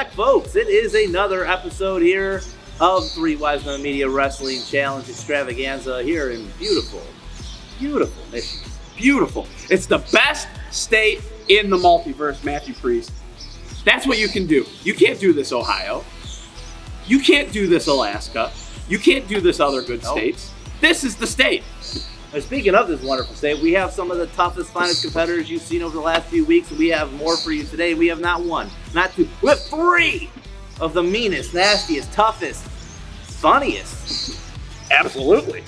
back, folks. It is another episode here of Three Wise Men Media Wrestling Challenge Extravaganza here in beautiful Michigan. Beautiful. It's the best state in the multiverse, Matthew Priest. That's what you can do. You can't do this, Ohio. You can't do this, Alaska. You can't do this, other good states. This is the state. And speaking of this wonderful state, we have some of the toughest, finest competitors you've seen over the last few weeks. We have more for you today. We have not one, not two, we have three of the meanest, nastiest, toughest, funniest, Absolutely.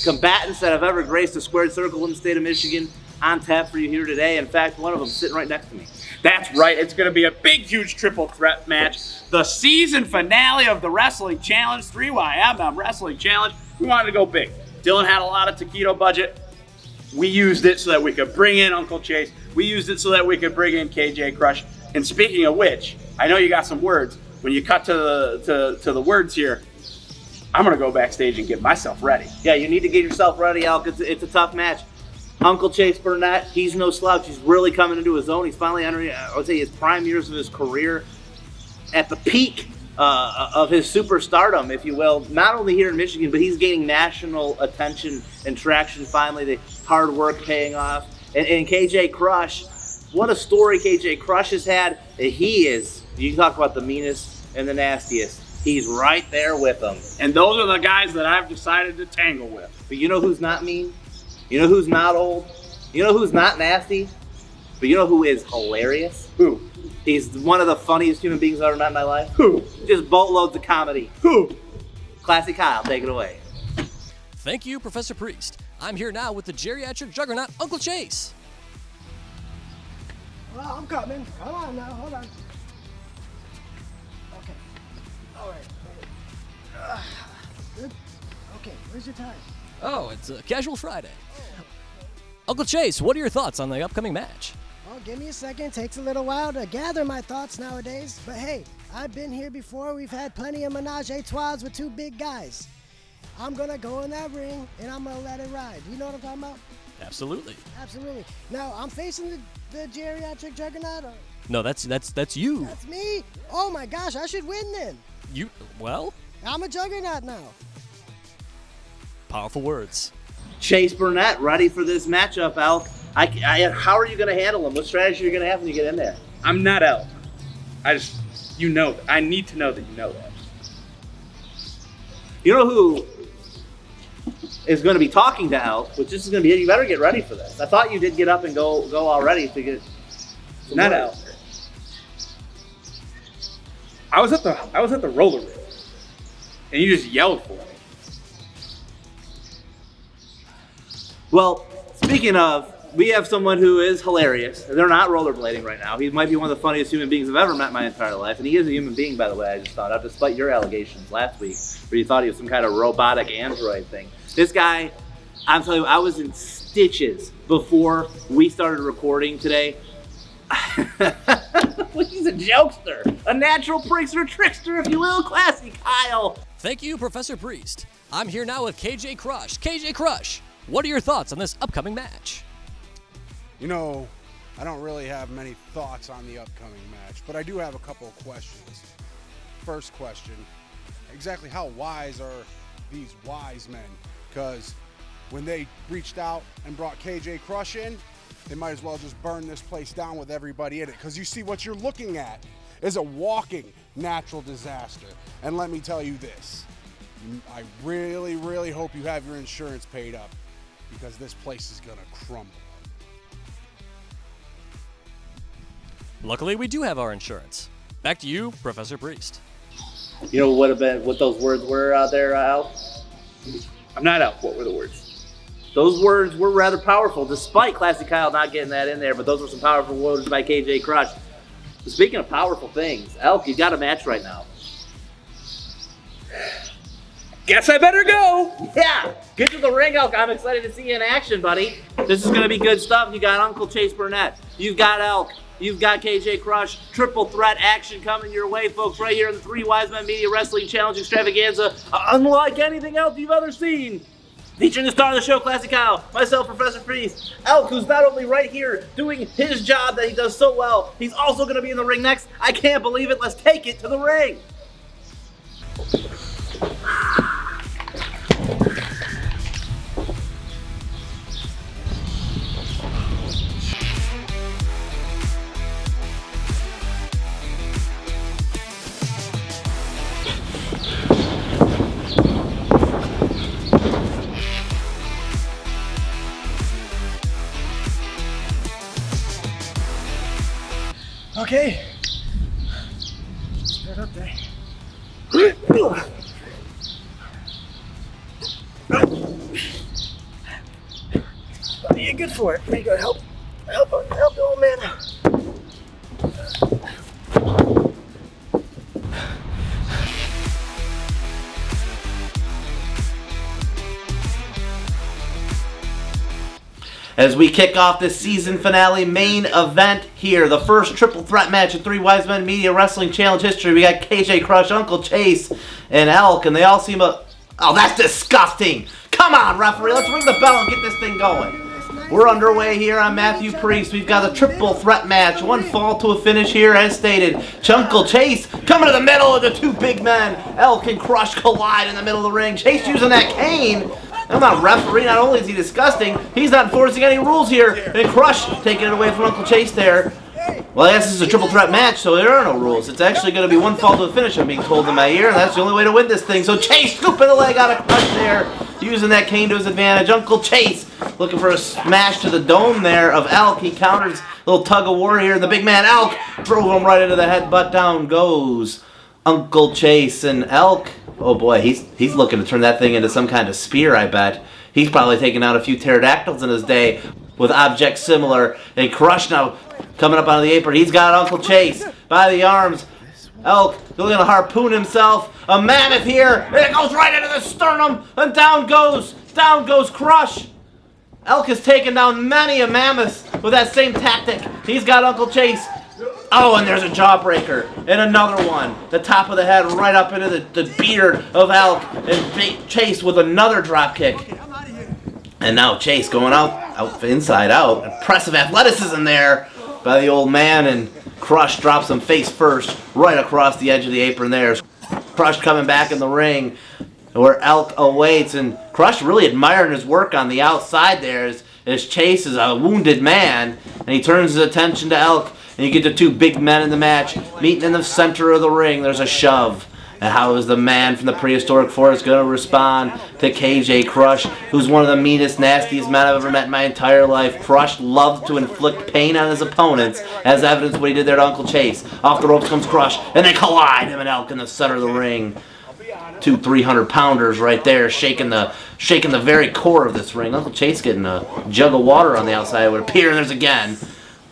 combatants that have ever graced a squared circle in the state of Michigan on tap for you here today. In fact, one of them sitting right next to me. That's right. It's going to be a big, huge triple threat match. The season finale of the Wrestling Challenge, 3YMM Wrestling Challenge. We wanted to go big. Dylan had a lot of taquito budget. We used it so that we could bring in Uncle Chase. We used it so that we could bring in KJ Crush. And speaking of which, I know you got some words. When you cut to the words here, I'm going to go backstage and get myself ready. Yeah, you need to get yourself ready, Alk. It's a tough match. Uncle Chase Burnett, he's no slouch. He's really coming into his own. He's finally entering, I would say, his prime years of his career at the peak of his superstardom, if you will. Not only here in Michigan, but he's gaining national attention and traction finally. The hard work paying off. And KJ Crush, what a story KJ Crush has had. He is, you talk about the meanest and the nastiest. He's right there with them. And those are the guys that I've decided to tangle with. But you know who's not mean? You know who's not old? You know who's not nasty? But you know who is hilarious? Who? He's one of the funniest human beings I've ever met in my life. Who? Just boatloads of comedy. Who? Classy Kyle, take it away. Thank you, Professor Priest. I'm here now with the geriatric juggernaut, Uncle Chase. Well, I'm coming. Come on now, hold on. Okay. All right. Good. Okay, where's your time? Oh, it's a casual Friday. Uncle Chase, what are your thoughts on the upcoming match? Well, give me a second. Takes a little while to gather my thoughts nowadays. But hey, I've been here before. We've had plenty of menage a trois with two big guys. I'm going to go in that ring, and I'm going to let it ride. You know what I'm talking about? Absolutely. Absolutely. Now, I'm facing the geriatric juggernaut. No, that's you. That's me? Oh, my gosh. I should win then. Well, I'm a juggernaut now. powerful words. Chase Burnett, ready for this matchup, Alk. How are you going to handle him? What strategy are you going to have when you get in there? I'm not Elk. You know that. I need to know that you know that. You know who is going to be talking to Elk, which this is going to be, you better get ready for this. I thought you did get up and go already to get Not Elk. I was at the roller rink, and you just yelled for me. Well, speaking of, we have someone who is hilarious. They're not rollerblading right now. He might be one of the funniest human beings I've ever met in my entire life. And he is a human being, by the way, I just thought of, despite your allegations last week, where you thought he was some kind of robotic android thing. This guy, I'm telling you, I was in stitches before we started recording today. He's a jokester, a natural prankster, trickster, if you will. Classy Kyle. Thank you, Professor Priest. I'm here now with KJ Crush. KJ Crush, what are your thoughts on this upcoming match? You know, I don't really have many thoughts on the upcoming match, but I do have a couple of questions. First question, exactly how wise are these wise men? Because when they reached out and brought KJ Crush in, they might as well just burn this place down with everybody in it. Because you see, what you're looking at is a walking natural disaster. And let me tell you this, I really, really hope you have your insurance paid up, because this place is gonna crumble. Luckily, we do have our insurance. Back to you, Professor Priest. You know what those words were out there, Al? I'm not Elk. What were the words? Those words were rather powerful, despite Classy Kyle not getting that in there, but those were some powerful words by KJ Crush. Speaking of powerful things, Elk, you got a match right now. Guess I better go. Yeah, get to the ring, Elk. I'm excited to see you in action, buddy. This is going to be good stuff. You got Uncle Chase Burnett. You've got Elk. You've got KJ Crush. Triple threat action coming your way, folks, right here in the Three Wise Men Media Wrestling Challenge Extravaganza. Unlike anything else you've ever seen. Featuring the star of the show, Classic Kyle, myself, Professor Priest, Elk, who's not only right here doing his job that he does so well, he's also going to be in the ring next. I can't believe it. Let's take it to the ring. Okay. Start up there. You're good for it. You gotta help the old man out. As we kick off this season finale main event here, the first triple threat match in Three Wise Men Media Wrestling Challenge history. We got KJ Crush, Uncle Chase, and Elk, and they all seem oh, that's disgusting. Come on, referee, let's ring the bell and get this thing going. We're underway here on Matthew Priest. We've got a triple threat match. One fall to a finish here, as stated. Uncle Chase coming to the middle of the two big men. Elk and Crush collide in the middle of the ring. Chase using that cane. I'm not referee. Not only is he disgusting, he's not enforcing any rules here. And Crush taking it away from Uncle Chase there. Well, I guess this is a triple threat match, so there are no rules. It's actually going to be one fall to a finish, I'm being told in my ear, and that's the only way to win this thing. So Chase scooping the leg out of Crush there, using that cane to his advantage. Uncle Chase looking for a smash to the dome there of Elk. He counters a little tug of war here, and the big man Elk drove him right into the head, but down goes Uncle Chase. And Elk, oh boy, he's looking to turn that thing into some kind of spear, I bet. He's probably taken out a few pterodactyls in his day with objects similar. And Crush now coming up out of the apron. He's got Uncle Chase by the arms. Elk going to harpoon himself. A mammoth here. And it goes right into the sternum. And down goes Crush. Elk has taken down many a mammoth with that same tactic. He's got Uncle Chase. Oh, and there's a jawbreaker. And another one. The top of the head right up into the beard of Elk. And Chase with another drop kick. And now Chase going out inside out. Impressive athleticism there by the old man. And Crush drops him face first right across the edge of the apron there. Crush coming back in the ring where Elk awaits. And Crush really admiring his work on the outside there as Chase is a wounded man. And he turns his attention to Elk. And you get the two big men in the match meeting in the center of the ring. There's a shove. And how is the man from the prehistoric forest going to respond to KJ Crush, who's one of the meanest, nastiest men I've ever met in my entire life? Crush loves to inflict pain on his opponents, as evidence what he did there to Uncle Chase. Off the ropes comes Crush, and they collide, him and Elk in the center of the ring. Two 300-pounders right there, shaking the very core of this ring. Uncle Chase getting a jug of water on the outside, it would appear, and there's again.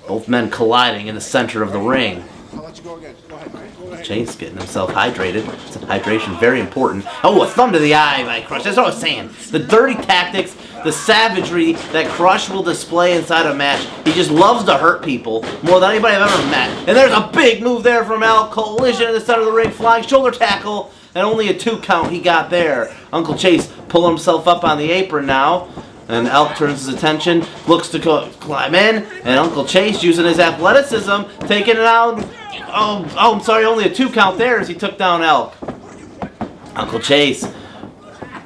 Both men colliding in the center of the ring. I'll let you go again. Go ahead. Chase getting himself hydrated. Hydration, very important. Oh, a thumb to the eye by Crush. That's what I was saying. The dirty tactics, the savagery that Crush will display inside a match. He just loves to hurt people more than anybody I've ever met. And there's a big move there from Elk. Collision in the center of the ring, flying shoulder tackle, and only a 2 count he got there. Uncle Chase pulling himself up on the apron now. And Elk turns his attention, looks to climb in, and Uncle Chase using his athleticism, taking it out. Oh, I'm sorry, only a 2 count there as he took down Elk. Uncle Chase,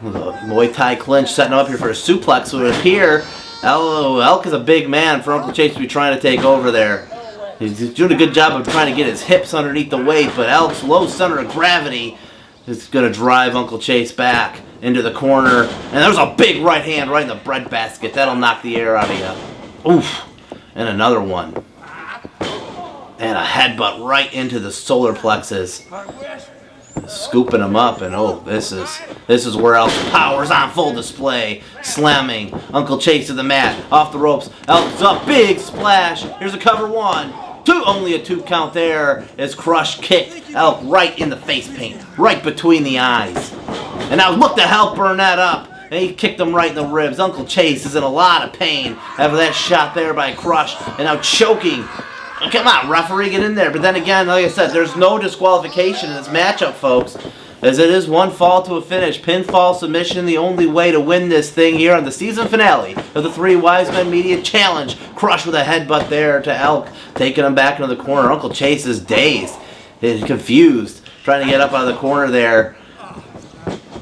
with a Muay Thai clinch, setting him up here for a suplex would appear. Elk is a big man for Uncle Chase to be trying to take over there. He's doing a good job of trying to get his hips underneath the weight, but Elk's low center of gravity is going to drive Uncle Chase back into the corner. And there's a big right hand right in the breadbasket. That'll knock the air out of you. Oof. And another one. And a headbutt right into the solar plexus. Scooping him up, and oh, this is where Elk's power's on full display. Slamming Uncle Chase to the mat. Off the ropes. Elk's up. Big splash. Here's a cover 1. 2, only a 2 count there as Crush kicked Elk right in the face paint. Right between the eyes. And now look to help Burnett up. And he kicked him right in the ribs. Uncle Chase is in a lot of pain after that shot there by Crush. And now choking. Come on, referee, get in there. But then again, like I said, there's no disqualification in this matchup, folks. as it is one fall to a finish. Pinfall submission, the only way to win this thing here on the season finale of the Three Wise Men Media Challenge. Crush with a headbutt there to Elk, taking him back into the corner. Uncle Chase is dazed, is confused, trying to get up out of the corner there.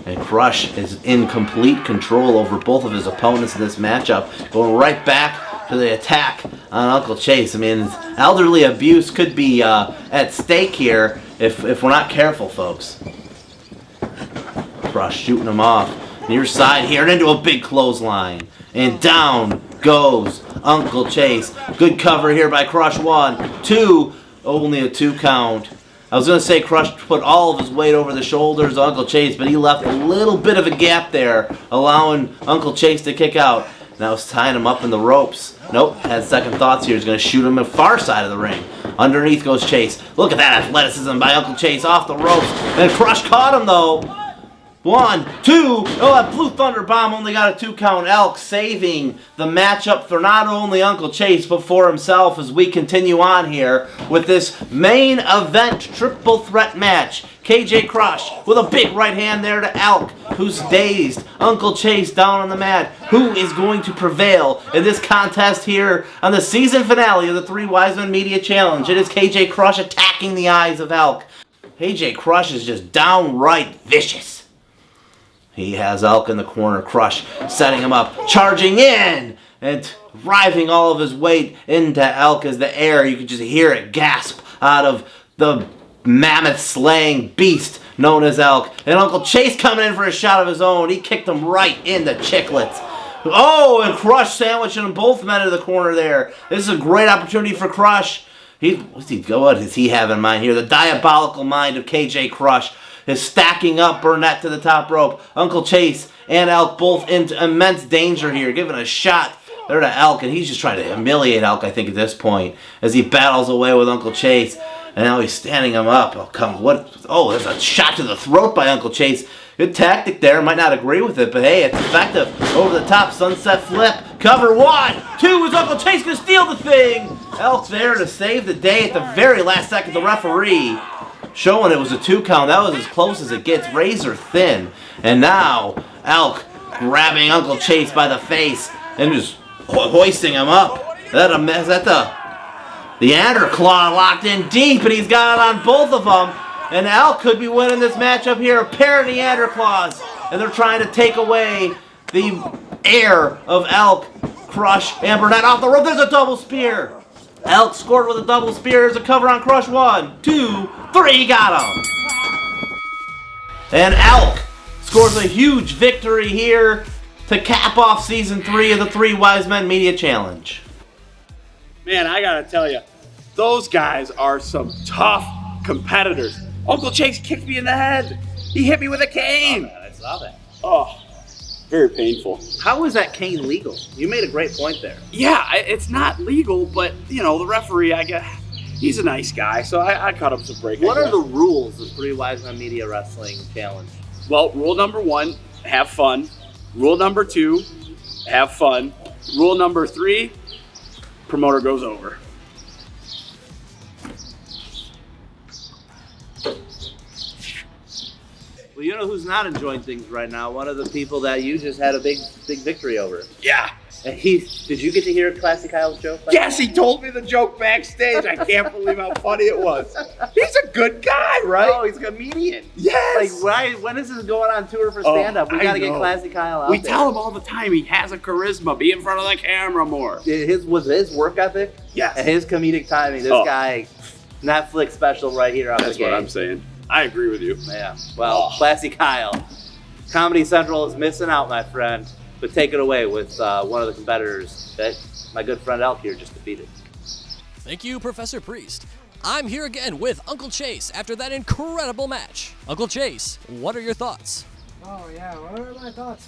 And Crush is in complete control over both of his opponents in this matchup, going right back to the attack on Uncle Chase. I mean, elderly abuse could be at stake here if we're not careful, folks. Crush shooting him off. Near side here and into a big clothesline. And down goes Uncle Chase. Good cover here by Crush. 1, 2, only a 2 count. I was going to say Crush put all of his weight over the shoulders of Uncle Chase, but he left a little bit of a gap there, allowing Uncle Chase to kick out. Now it's tying him up in the ropes. Nope, had second thoughts here. He's going to shoot him at the far side of the ring. Underneath goes Chase. Look at that athleticism by Uncle Chase off the ropes. And Crush caught him, though. 1, 2. Oh, that Blue Thunder Bomb only got a 2 count. Elk saving the matchup for not only Uncle Chase, but for himself as we continue on here with this main event triple threat match. KJ Crush with a big right hand there to Elk, who's dazed. Uncle Chase down on the mat. Who is going to prevail in this contest here on the season finale of the Three Wise Men Media Challenge? It is KJ Crush attacking the eyes of Elk. KJ Crush is just downright vicious. He has Elk in the corner. Crush setting him up, charging in, and driving all of his weight into Elk as the air. You could just hear it gasp out of the mammoth-slaying beast known as Elk. And Uncle Chase coming in for a shot of his own. He kicked him right in the chiclets. Oh, and Crush sandwiching them both men into the corner there. This is a great opportunity for Crush. What does he have in mind here? The diabolical mind of KJ Crush is stacking up Burnett to the top rope. Uncle Chase and Elk both in immense danger here, giving a shot there to Elk, and he's just trying to humiliate Elk, I think, at this point, as he battles away with Uncle Chase, and now he's standing him up. Oh, there's a shot to the throat by Uncle Chase. Good tactic there. Might not agree with it, but hey, it's effective. Over the top, sunset flip. Cover 1, 2, is Uncle Chase going to steal the thing? Elk there to save the day at the very last second. The referee showing it was a 2 count. That was as close as it gets, razor thin. And now Elk grabbing Uncle Chase by the face and just hoisting him up. Is that the Underclaw locked in deep, and he's got it on both of them. And Elk could be winning this matchup here. A pair of the Underclaws, and they're trying to take away the air of Elk. Crush and Burnett off the rope. There's a double spear. Elk scored with a double spear. There's a cover on Crush. 1, 2, 3. Got him. And Elk scores a huge victory here to cap off Season 3 of the Three Wise Men Media Challenge. Man, I gotta tell you, those guys are some tough competitors. Uncle Chase kicked me in the head. He hit me with a cane. I saw that. Oh, very painful. How is that cane legal? You made a great point there. Yeah, it's not legal, but, the referee, I guess, he's a nice guy, so I cut him some break. What are the rules of Three Wise Men Media Wrestling Challenge? Well, rule number 1, have fun. Rule number 2, have fun. Rule number 3, promoter goes over. Well, you know who's not enjoying things right now? One of the people that you just had a big victory over. Yeah. And did you get to hear Classy Kyle's joke? Yes, he told me the joke backstage. I can't believe how funny it was. He's a good guy, right? Oh, he's a comedian. Yes. Like, when is this going on tour for stand-up? We got to get Classy Kyle out We there. tell him all the time he has a charisma. Be in front of the camera more. Was his work ethic? Yes. And his comedic timing. This guy, Netflix special right here on the game. That's what I'm saying. I agree with you. Yeah. Well, Classy Kyle. Comedy Central is missing out, my friend. But take it away with one of the competitors that my good friend Elk here just defeated. Thank you, Professor Priest. I'm here again with Uncle Chase after that incredible match. Uncle Chase, what are your thoughts? Oh, yeah, what are my thoughts?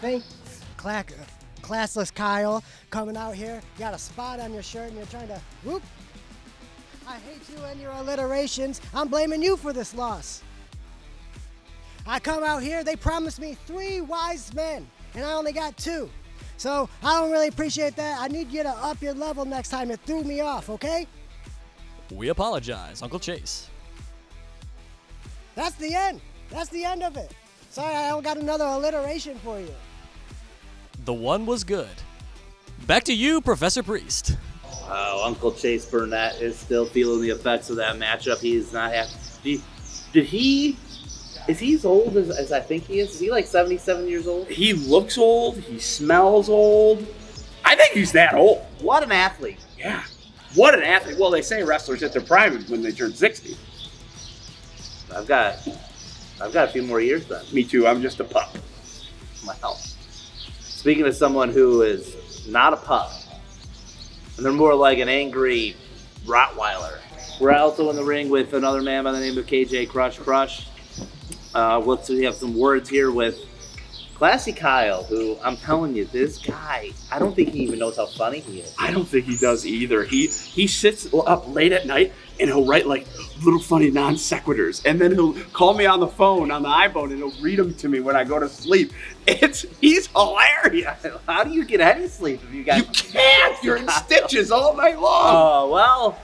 Classless Kyle coming out here. You got a spot on your shirt and you're trying to whoop. I hate you and your alliterations. I'm blaming you for this loss. I come out here, they promised me 3 wise men, and I only got 2. So I don't really appreciate that. I need you to up your level next time. It threw me off, okay? We apologize, Uncle Chase. That's the end. That's the end of it. Sorry, I don't got another alliteration for you. The one was good. Back to you, Professor Priest. Oh, Uncle Chase Burnett is still feeling the effects of that matchup. He is not happy. Is he as old as I think he is? Is he like 77 years old? He looks old. He smells old. I think he's that old. What an athlete. Yeah. What an athlete. Well, they say wrestlers hit their prime when they turn 60. I've got a few more years then. Me too. I'm just a pup. Well, speaking of someone who is not a pup, and they're more like an angry Rottweiler. We're also in the ring with another man by the name of KJ Crush. We have some words here with Classy Kyle, who I'm telling you, this guy, I don't think he even knows how funny he is. I don't think he does either. He sits up late at night and he'll write like little funny non sequiturs, and then he'll call me on the phone on the iPhone and he'll read them to me when I go to sleep. He's hilarious. How do you get any sleep if you got? You can't. You're in stitches all night long. Oh well.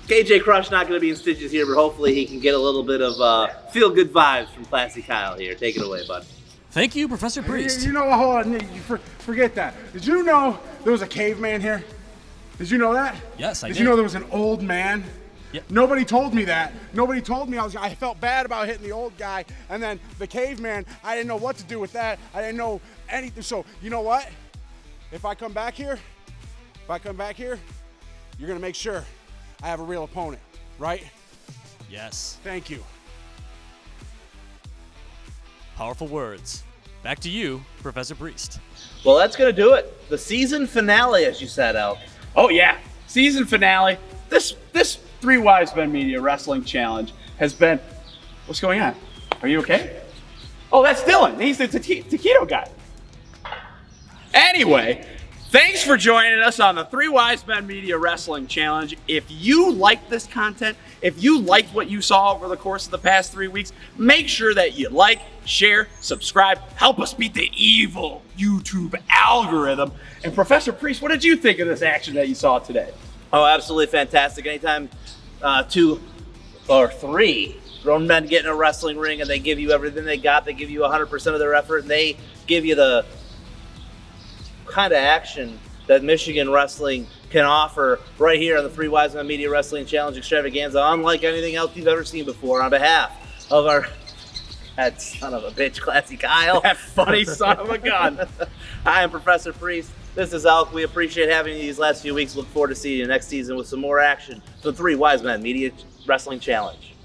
KJ Crush not going to be in stitches here, but hopefully he can get a little bit of feel-good vibes from Classy Kyle here. Take it away, bud. Thank you, Professor Priest. You know, hold on, forget that. Did you know there was a caveman here? Did you know that? Yes, I did. Did you know there was an old man? Yeah. Nobody told me that. Nobody told me I felt bad about hitting the old guy, and then the caveman, I didn't know what to do with that. I didn't know anything. So, you know what? If I come back here, you're gonna make sure I have a real opponent, right? Yes. Thank you. Powerful words. Back to you, Professor Priest. Well, that's going to do it. The season finale, as you said, Elk. Oh yeah, season finale. This Three Wise Men Media Wrestling Challenge has been. What's going on? Are you okay? Oh, that's Dylan. He's the taquito guy. Anyway, thanks for joining us on the Three Wise Men Media Wrestling Challenge. If you liked this content, if you liked what you saw over the course of the past 3 weeks, make sure that you like, share, subscribe, help us beat the evil YouTube algorithm. And Professor Priest, what did you think of this action that you saw today? Oh, absolutely fantastic. Anytime 2 or 3 grown men get in a wrestling ring and they give you everything they got, they give you 100% of their effort, and they give you the kind of action that Michigan wrestling can offer right here on the Three Wise Men Media Wrestling Challenge Extravaganza, unlike anything else you've ever seen before. On behalf of our that son of a bitch, Classy Kyle, That funny son of a gun. I am Professor Priest. This is Elk. We appreciate having you these last few weeks. Look forward to seeing you next season with some more action. The Three Wise Men Media Wrestling Challenge.